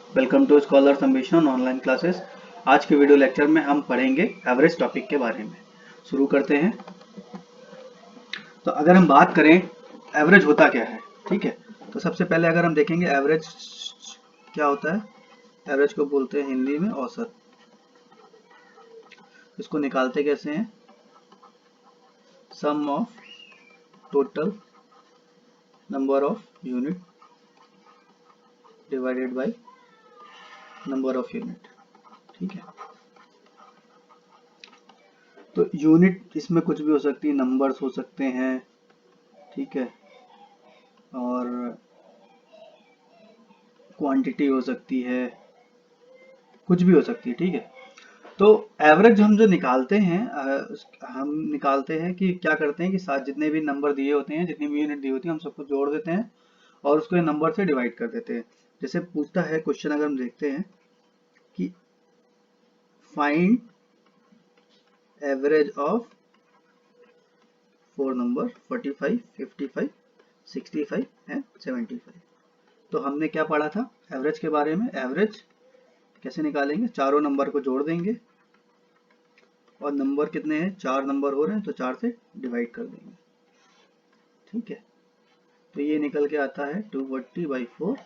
Welcome to Scholars Ambition online classes. आज के video lecture में हम पढ़ेंगे एवरेज टॉपिक के बारे में। शुरू करते हैं। तो अगर हम बात करें एवरेज होता क्या है, ठीक है, तो सबसे पहले अगर हम देखेंगे एवरेज क्या होता है। एवरेज को बोलते हैं हिंदी में औसत। इसको निकालते कैसे हैं? Sum of total number of unit divided by number of unit, ठीक है। तो यूनिट इसमें कुछ भी हो सकती है, नंबर्स हो सकते हैं, ठीक है, और क्वांटिटी हो सकती है, कुछ भी हो सकती है, ठीक है। तो एवरेज हम जो निकालते हैं, हम निकालते हैं कि क्या करते हैं कि साथ जितने भी नंबर दिए होते हैं, जितनी भी यूनिट दी होती है, हम सबको जोड़ देते हैं और उसको नंबर से डिवाइड कर देते हैं। जैसे पूछता है क्वेश्चन, अगर हम देखते हैं कि find average of 4 number 45, 55, 65 and 75। तो हमने क्या पढ़ा था एवरेज के बारे में? एवरेज कैसे निकालेंगे? चारों नंबर को जोड़ देंगे और नंबर कितने हैं? 4 नंबर हो रहे हैं तो 4 से डिवाइड कर देंगे, ठीक है। तो ये निकल के आता है 240/4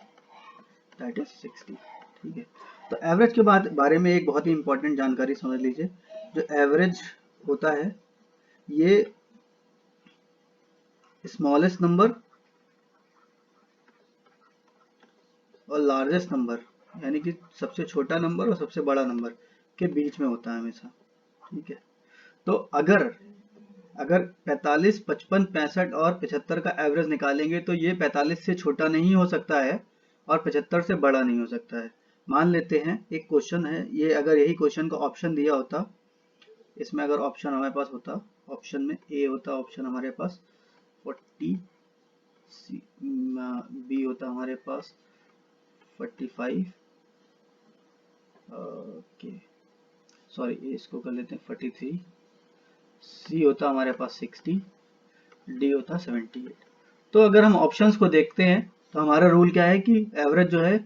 दैट इज 60, ठीक है। तो एवरेज के बारे में एक बहुत ही इंपॉर्टेंट जानकारी समझ लीजिए। जो एवरेज होता है ये स्मॉलेस्ट नंबर और लार्जेस्ट नंबर, यानी कि सबसे छोटा नंबर और सबसे बड़ा नंबर के बीच में होता है हमेशा, ठीक है। तो अगर अगर 45, 55, 65 और 75 का एवरेज निकालेंगे तो ये 45 से छोटा नहीं हो सकता है और 75 से बड़ा नहीं हो सकता है। मान लेते हैं एक क्वेश्चन है ये, अगर यही क्वेश्चन का ऑप्शन दिया होता, इसमें अगर ऑप्शन हमारे पास होता, ऑप्शन में ए होता, ऑप्शन हमारे पास 40, बी होता हमारे पास 45, ओके सॉरी इसको कर लेते हैं 43, सी होता हमारे पास 60, डी होता 78। तो अगर हम ऑप्शंस को देखते हैं तो हमारा रूल क्या है कि एवरेज जो है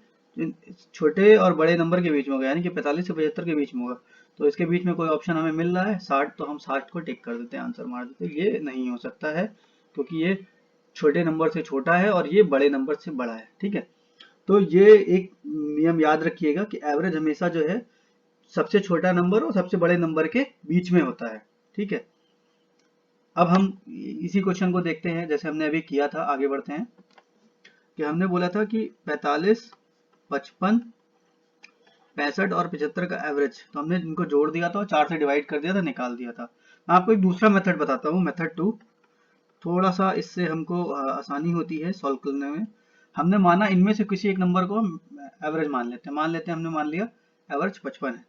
छोटे और बड़े नंबर के बीच में होगा, यानी कि 45 से 75 के बीच में होगा। तो इसके बीच में कोई ऑप्शन हमें मिल रहा है 60, तो हम 60 को टिक कर देते हैं, आंसर मार देते हैं। ये नहीं हो सकता है क्योंकि ये छोटे नंबर से छोटा है और ये बड़े नंबर से बड़ा है, ठीक है। तो ये एक नियम याद रखिएगा कि एवरेज हमेशा जो है सबसे छोटा नंबर और सबसे बड़े नंबर के बीच में होता है, ठीक है। अब हम इसी क्वेश्चन को देखते हैं जैसे हमने अभी किया था। आगे बढ़ते हैं कि हमने बोला था कि 45, 55, 65 और 75 का एवरेज, तो हमने इनको जोड़ दिया था और 4 से डिवाइड कर दिया था, निकाल दिया था। मैं आपको एक दूसरा मेथड बताता हूँ, मेथड 2। थोड़ा सा इससे हमको आसानी होती है सॉल्व करने में। हमने माना इनमें से किसी एक नंबर को हम एवरेज मान लेते हैं। हमने मान लिया एवरेज 55 है,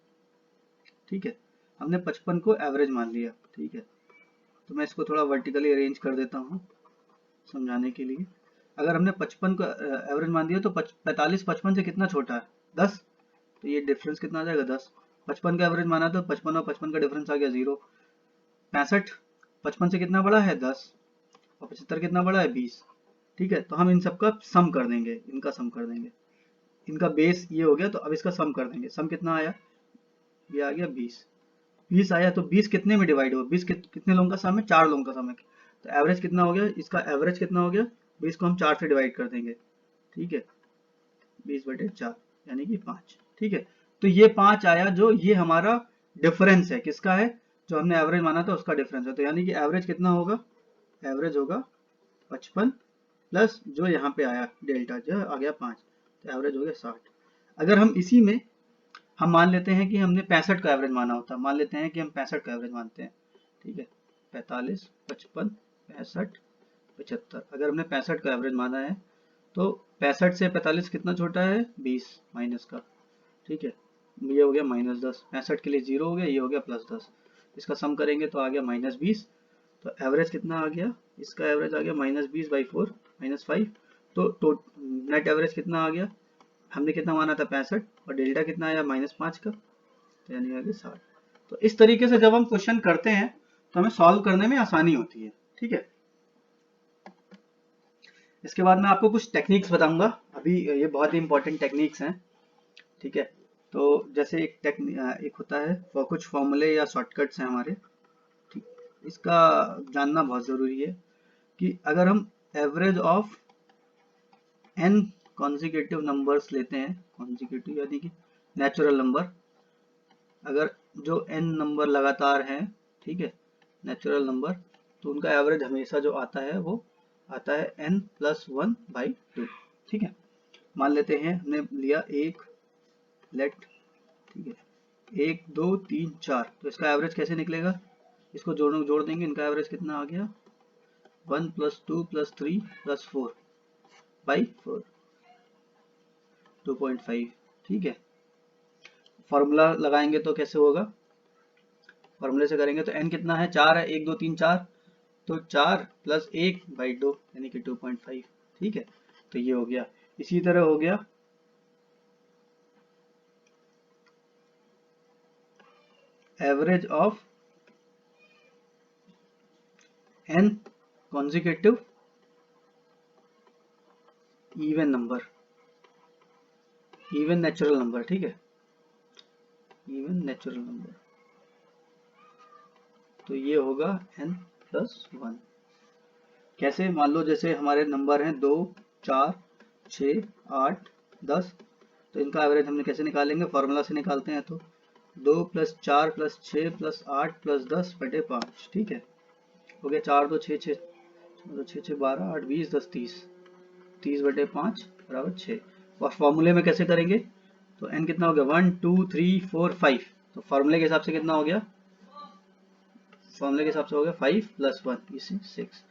ठीक है। हमने 55 को एवरेज मान लिया, ठीक है। तो मैं इसको थोड़ा वर्टिकली अरेंज कर देता हूँ समझाने के लिए। अगर हमने 55 को एवरेज मान दिया तो 45 55 से कितना छोटा है? 10। तो ये डिफरेंस कितना आ जाएगा? 10। 55 का एवरेज माना तो 55 और 55 का डिफरेंस आ गया 0। 65 55 से कितना बड़ा है? 10। और 75 कितना बड़ा है? 20, ठीक है। तो हम इन सबका सम कर देंगे, इनका सम कर देंगे। इनका बेस ये हो गया, तो अब इसका सम कर देंगे। सम कितना आया? ये आ गया 20। 20 आया तो 20 कितने में डिवाइड होगा? 20 कितने लोगों का सम है? 4 लोगों का सम है। तो एवरेज कितना हो गया इसका? एवरेज कितना हो गया? 20 को हम 4 से डिवाइड कर देंगे, ठीक है। 20/4 यानी कि 5, ठीक है। तो ये 5 आया, जो ये हमारा डिफरेंस है। किसका है? जो हमने एवरेज माना था उसका डिफरेंस है। तो यानी कि एवरेज कितना होगा? एवरेज होगा 55 प्लस जो यहाँ पे आया डेल्टा जो आ गया 5, तो एवरेज हो गया 60। अगर हम इसी में हम मान लेते हैं कि हमने 65 का एवरेज माना होता, मान लेते हैं कि हम 65 का एवरेज मानते हैं, ठीक है। 45, 55, 65, 75। अगर हमने 65 का एवरेज माना है तो 65 से 45 कितना छोटा है? 20 माइनस का, ठीक है। ये हो गया -10। 65 के लिए 0 हो गया, ये हो गया +10। इसका सम करेंगे तो आ गया -20। तो एवरेज कितना आ गया? इसका एवरेज आ गया -20/4 -5। तो नेट एवरेज कितना आ गया? हमने कितना माना था? 65, और डेल्टा कितना आया? -5 का, तो यानी आ गया 60। तो इस तरीके से जब हम क्वेश्चन करते हैं तो हमें सॉल्व करने में आसानी होती है, ठीक है। इसके बाद मैं आपको कुछ टेक्निक्स बताऊंगा। अभी ये बहुत ही इंपॉर्टेंट टेक्निक्स हैं। ठीक है। तो जैसे एक होता है कुछ फॉर्मूले या शॉर्टकट्स हैं हमारे, ठीक, इसका जानना बहुत ज़रूरी है कि अगर हम average of n consecutive numbers लेते हैं, कॉन्जिक्यूटिव यानी कि नेचुरल नंबर, अगर जो n नंबर लगातार हैं, ठीक है, नेचुरल नंबर, तो उनका एवरेज हमेशा जो आता है वो आता है n+1/2, ठीक है। मान लेते हैं हमने लिया एक लेट, ठीक है, 1 2 3 4, तो इसका एवरेज कैसे निकलेगा, इसको जोड़ देंगे, इनका एवरेज कितना आ गया 1 + 2 + 3 + 4/4, 2.5, ठीक है। फॉर्मूला लगाएंगे तो कैसे होगा, फॉर्मूले से करेंगे तो n कितना है 4 है, 1 2 3 4, तो 4 + 1/2 यानी कि 2.5, ठीक है। तो ये हो गया। इसी तरह हो गया average of n consecutive even number, even natural number, ठीक है, इवन नेचुरल नंबर, तो ये होगा n+1। कैसे, मान लो जैसे हमारे नंबर हैं 2 4 6 8 10, तो इनका एवरेज हमने कैसे निकालेंगे, फॉर्मूला से निकालते हैं। तो 2 + 4 + 6 + 8 + 10/5, ठीक है, हो गया 4 2 6 6 6 6 12 8 20 10 30, 30/5 = 6। और फॉर्मूले में कैसे करेंगे, तो n कितना हो गया 1 2 3 4 5, तो फॉर्मूले के हिसाब से कितना हो गया, फॉर्मूले के हिसाब से हो गया 5 + 1 इसी 6।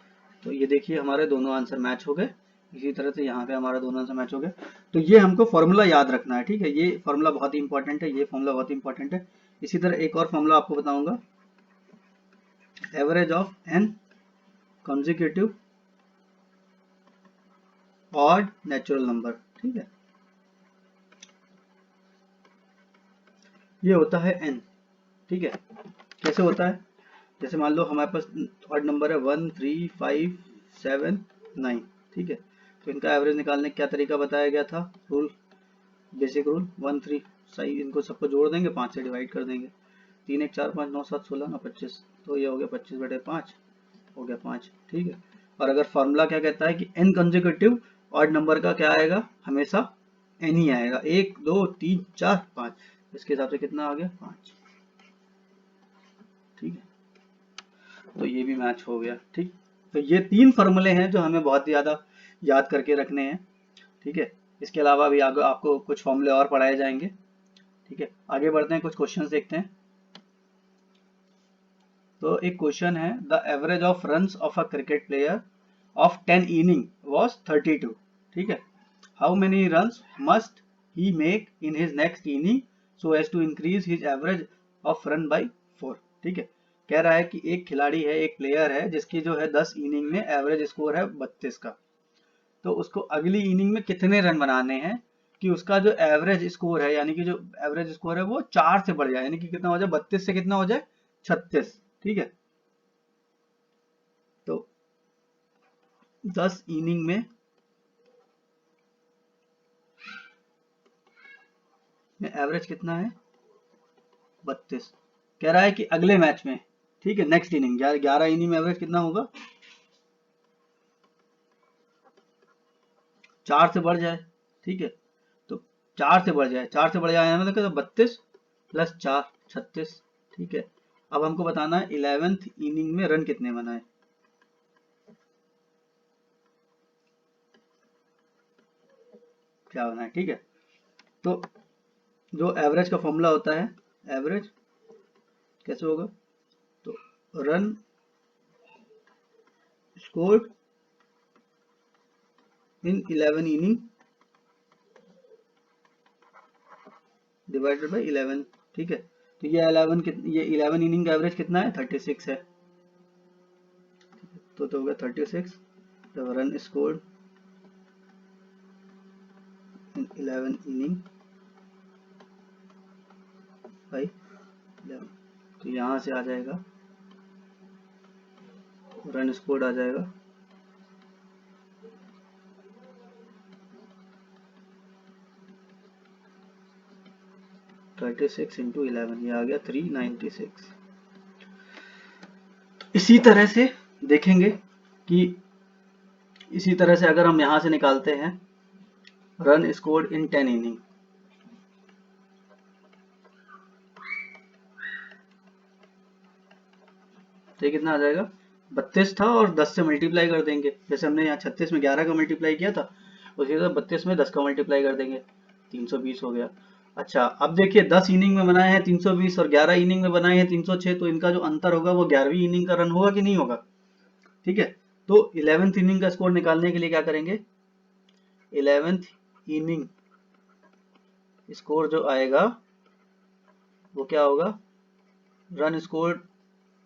तो ये देखिए हमारे दोनों आंसर मैच हो गए। इसी तरह से यहाँ पे हमारा दोनों आंसर मैच हो गए। तो ये हमको फॉर्मूला याद रखना है, ठीक है, ये फॉर्मूला बहुत ही इंपॉर्टेंट है, ये फॉर्मूला बहुत ही इंपॉर्टेंट है। इसी तरह एक और फॉर्मूला आपको बताऊंगा, average of n consecutive odd natural number, ठीक है, ये होता है n, ठीक है। कैसे होता है, जैसे मान लो हमारे पास ऑड नंबर है 1 3 5 7 9, ठीक है, तो इनका एवरेज निकालने का क्या तरीका बताया गया था, रूल, बेसिक रूल 1 3, सही, इनको सबको जोड़ देंगे, 5 से डिवाइड कर देंगे, 3 1 4 5 9 7 16 9 25, तो ये हो गया 25/5, हो गया 5, ठीक है। और अगर फॉर्मूला क्या कहता है कि n कंसेक्यूटिव ऑड नंबर का क्या आएगा, हमेशा n ही आएगा, 1 2 3 4 5, इसके हिसाब से कितना आ गया 5, ठीक है। तो ये भी मैच हो गया, ठीक। तो ये 3 फॉर्मूले हैं जो हमें बहुत ज़्यादा याद करके रखने हैं, ठीक है। इसके अलावा भी आगे आपको कुछ फॉर्मूले और पढ़ाए जाएंगे, ठीक है। आगे बढ़ते हैं, कुछ क्वेश्चंस देखते हैं। तो एक क्वेश्चन है, the average of runs of a cricket player of 10 inning was 32, ठीक है, how many runs must he make in his next inning so as to increase his average of run by 4, ठीक है। कह रहा है कि एक खिलाड़ी है, एक प्लेयर है जिसकी जो है 10 इनिंग में एवरेज स्कोर है 32 का, तो उसको अगली इनिंग में कितने रन बनाने हैं कि उसका जो एवरेज स्कोर है, यानी कि जो एवरेज स्कोर है वो 4 से बढ़ जाए, यानी कि कितना हो जाए 32 से कितना हो जाए 36, ठीक है। तो 10 इनिंग में एवरेज कितना है 32, कह रहा है कि अगले मैच में, ठीक है, नेक्स्ट इनिंग 11 इनिंग में एवरेज कितना होगा 4 से बढ़ जाए, ठीक है, तो 4 से बढ़ जाए, 4 से बढ़ जाए मतलब 32 + 4 36, ठीक है। अब हमको बताना है 11th इनिंग में रन कितने बनाए, क्या बनाए, ठीक है। तो जो एवरेज का फॉर्मूला होता है, एवरेज कैसे होगा, तो run scored in 11 inning divided by 11, ठीक है। तो ये 11 इनिंग का एवरेज कितना है 36 है, तो हो गया 36, तो run scored in 11 inning by 11, तो यहाँ से आ जाएगा रन स्कोर्ड आ जाएगा 36 इंटू 11, ये आ गया 396। इसी तरह से देखेंगे कि इसी तरह से अगर हम यहां से निकालते हैं रन स्कोर्ड इन 10 इनिंग, तो ये कितना आ जाएगा, 32 था और 10 से मल्टीप्लाई कर देंगे, जैसे हमने यहाँ 36 में 11 का मल्टीप्लाई किया था, उसी तरह 32 में 10 का मल्टीप्लाई कर देंगे, 320 हो गया। अच्छा अब देखिए 10 इनिंग में बनाए हैं 320 और 11 इनिंग में बनाए हैं 306, तो इनका जो अंतर होगा वो 11वीं इनिंग का रन होगा कि नहीं होगा। ठीक है, तो 11th इनिंग का स्कोर निकालने के लिए क्या करेंगे, 11th इनिंग स्कोर जो आएगा वो क्या होगा, run score,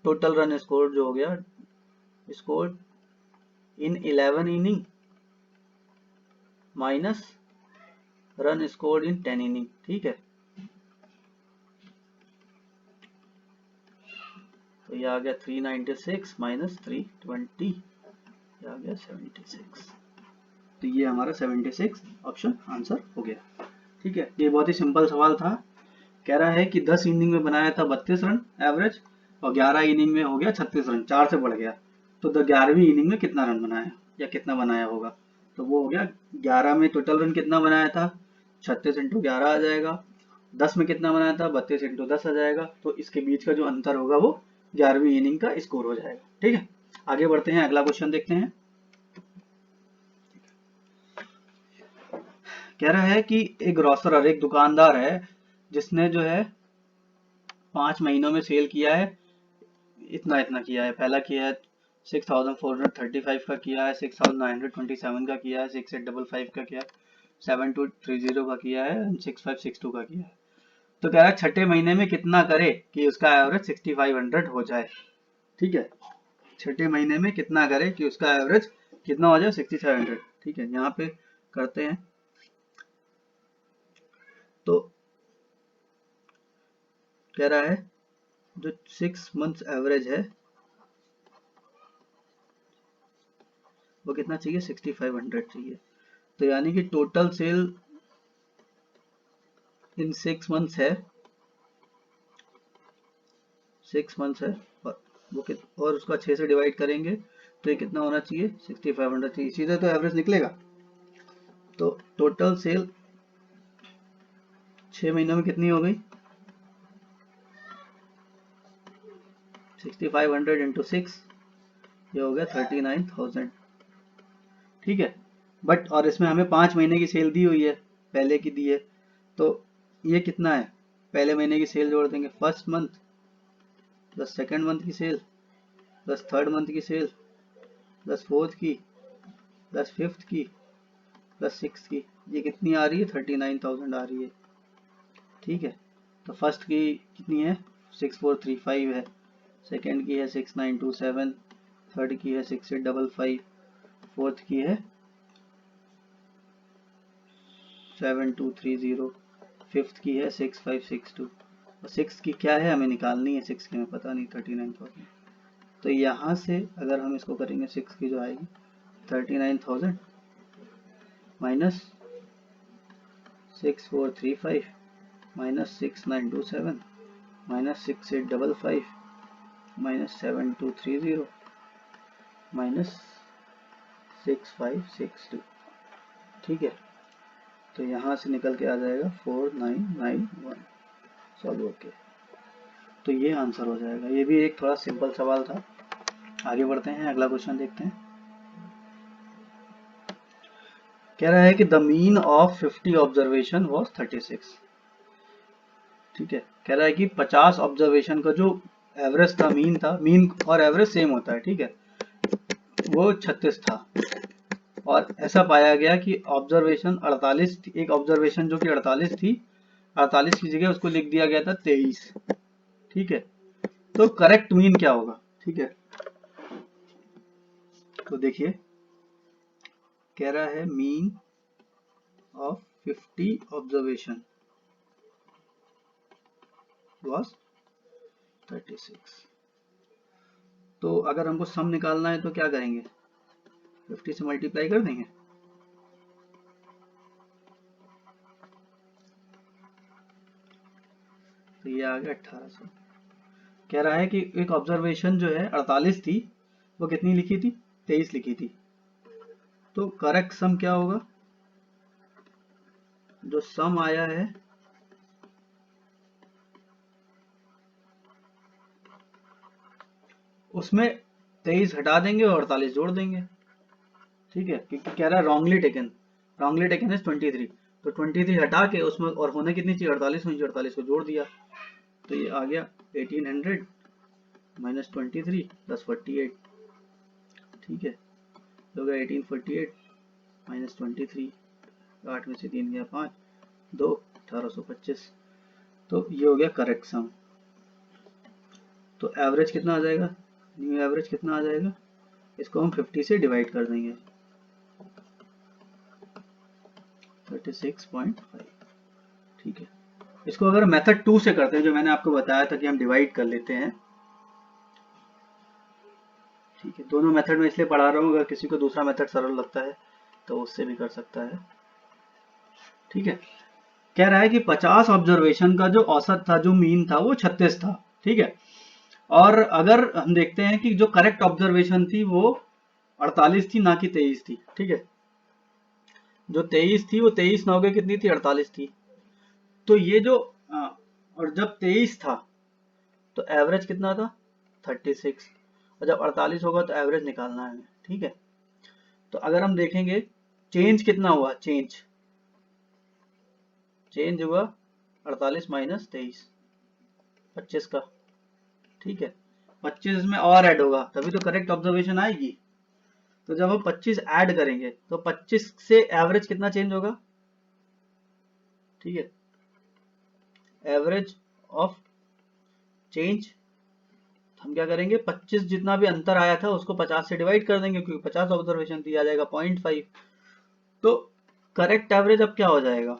total run score जो हो गया, score in 11 inning minus run score in 10 inning. ठीक है, तो ये आ गया 396 माइनस 320, ये आ गया 76। तो ये हमारा 76 ऑप्शन आंसर हो गया। ठीक है, ये बहुत ही सिंपल सवाल था। कह रहा है कि 10 इनिंग में बनाया था 32 रन एवरेज और 11 इनिंग में हो गया 36 रन, 4 से बढ़ गया, तो 11वीं इनिंग में कितना रन बनाया या कितना बनाया होगा, तो वो हो गया 11 में टोटल रन कितना बनाया था, 36 इंटू 11 आ जाएगा, 10 में कितना बनाया था, 32 इंटू 10 आ जाएगा, तो इसके बीच का जो अंतर होगा वो 11वीं इनिंग का स्कोर हो जाएगा। ठीक है, आगे बढ़ते हैं, अगला क्वेश्चन देखते हैं। कह रहा है कि एक ग्रोसर, एक दुकानदार है जिसने जो है 5 महीनों में सेल किया है, इतना इतना किया है, पहला किया है 6435 का किया है, 6927 का किया है, 6855 का किया है, 7230 का किया है, 6562 का किया है। तो कह रहा है छठे महीने में कितना करे कि उसका एवरेज 6500 हो जाए। ठीक है, छठे महीने में कितना करे कि उसका एवरेज कितना हो जाए, 6500। ठीक है, यहाँ पे करते हैं, तो कह रहा है जो 6 मंथ्स एवरेज है वो कितना चाहिए, 6500 चाहिए। तो यानी कि टोटल सेल इन 6 मंथ्स है, 6 मंथ्स है, और उसका 6 से डिवाइड करेंगे तो ये कितना होना चाहिए, 6500 चाहिए, सीधे तो एवरेज निकलेगा। तो टोटल सेल 6 महीनों में कितनी हो गई, 6500 इंटू 6, ये हो गया 39,000। ठीक है, बट और इसमें हमें 5 महीने की सेल दी हुई है, पहले की दी है, तो ये कितना है, पहले महीने की सेल जोड़ देंगे, first month plus second month की सेल प्लस थर्ड मंथ की सेल प्लस फोर्थ की प्लस फिफ्थ की प्लस सिक्स की, ये कितनी आ रही है, 39,000 आ रही है। ठीक है, तो फर्स्ट की कितनी है, 6435 है, सेकेंड की है 6927, थर्ड की है 6855, फोर्थ की है 7230, फिफ्थ की है 6562, और सिक्स की क्या है हमें निकालनी है, सिक्स की हमें पता नहीं, 39,000। तो यहाँ से अगर हम इसको करेंगे, सिक्स की जो आएगी 39,000 minus 6435 minus 6927 minus 6855 minus 7230 minus 6562। ठीक है, तो यहाँ से निकल के आ जाएगा 4991। सॉल्व ओके, तो ये आंसर हो जाएगा। ये भी एक थोड़ा सिंपल सवाल था। आगे बढ़ते हैं, अगला क्वेश्चन देखते हैं। कह रहा है कि the mean of 50 observation was 36। ठीक है, कह रहा है कि 50 ऑब्जर्वेशन का जो एवरेज था, मीन था, मीन और एवरेज सेम होता है, ठीक है, वो 36 था, और ऐसा पाया गया कि ऑब्जर्वेशन 48, एक ऑब्जर्वेशन जो कि 48 थी, 48 की जगह उसको लिख दिया गया था 23। ठीक है, तो करेक्ट मीन क्या होगा। ठीक है, तो देखिए कह रहा है मीन ऑफ 50 ऑब्जर्वेशन वाज 36। तो अगर हमको सम निकालना है तो क्या करेंगे, 50 से मल्टीप्लाई कर देंगे, तो ये आ गया 1800। कह रहा है कि एक ऑब्जर्वेशन जो है 48 थी, वो कितनी लिखी थी, 23 लिखी थी। तो करेक्ट सम क्या होगा, जो सम आया है उसमें 23 हटा देंगे और 48 जोड़ देंगे। ठीक है, क्योंकि कह रहा है रॉन्गली टेकन इज 23, तो 23 हटा के उसमें और होने कितनी चाहिए, 48 होनी चाहिए, 48 को जोड़ दिया तो ये आ गया 1800 माइनस 23 प्लस 48। ठीक है, तो गया 1848 माइनस 23, 8 में से 3 गया 5, 2 1825। तो ये हो गया करेक्ट सम। तो एवरेज कितना आ जाएगा, न्यू एवरेज कितना आ जाएगा, इसको हम 50 से डिवाइड कर देंगे, 36.5। ठीक है, इसको अगर मेथड 2 से करते हैं, जो मैंने आपको बताया था कि हम डिवाइड कर लेते हैं। ठीक है, दोनों मेथड में इसलिए पढ़ा रहा हूँ, अगर किसी को दूसरा मेथड सरल लगता है तो उससे भी कर सकता है। ठीक है, कह रहा है कि 50 ऑब्जर्वेशन का जो औसत था, जो मीन था, वो 36 था। ठीक है, और अगर हम देखते हैं कि जो करेक्ट ऑब्जर्वेशन थी वो 48 थी, ना कि 23 थी। ठीक है, जो 23 थी वो 23 ना हो गई, कितनी थी, 48 थी। तो ये जो और जब 23 था तो एवरेज कितना था, 36, और जब 48 होगा तो एवरेज निकालना है। ठीक है, तो अगर हम देखेंगे चेंज कितना हुआ, चेंज हुआ 48 माइनस 23, 25 का। ठीक है, 25 में और ऐड होगा तभी तो करेक्ट ऑब्जर्वेशन आएगी। तो जब हम 25 ऐड करेंगे तो 25 से एवरेज कितना चेंज होगा। ठीक है, एवरेज ऑफ चेंज हम क्या करेंगे, 25 जितना भी अंतर आया था उसको 50 से डिवाइड कर देंगे, क्योंकि 50 ऑब्जर्वेशन थी, आ जाएगा 0.5। तो करेक्ट एवरेज अब क्या हो जाएगा,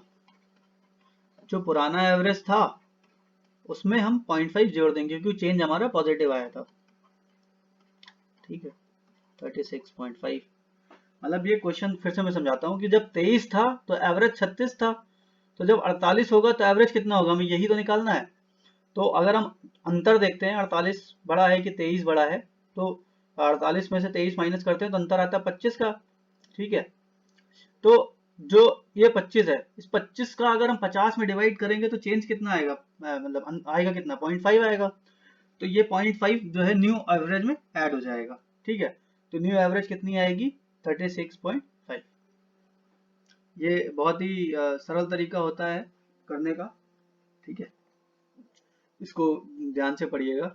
जो पुराना एवरेज था उसमें हम 0.5 जोड़ देंगे, क्योंकि चेंज हमारा पॉजिटिव आया था। ठीक है, 36.5। मतलब ये क्वेश्चन फिर से मैं समझाता हूँ कि जब 23 था तो एवरेज 36 था, तो जब 48 होगा तो एवरेज कितना होगा, हमें यही तो निकालना है। तो अगर हम अंतर देखते हैं, 48 बड़ा है कि 23 बड़ा है, तो 48 में से 23 माइनस करते हैं तो अंतर आता है 25 का। ठीक है, तो जो ये 25 है, इस 25 का अगर हम 50 में डिवाइड करेंगे तो चेंज कितना आएगा, मतलब आएगा कितना, 0.5 आएगा। तो ये 0.5 जो है न्यू एवरेज में ऐड हो जाएगा। ठीक है, तो न्यू एवरेज कितनी आएगी, 36.5। ये बहुत ही सरल तरीका होता है करने का। ठीक है, इसको ध्यान से पढ़िएगा।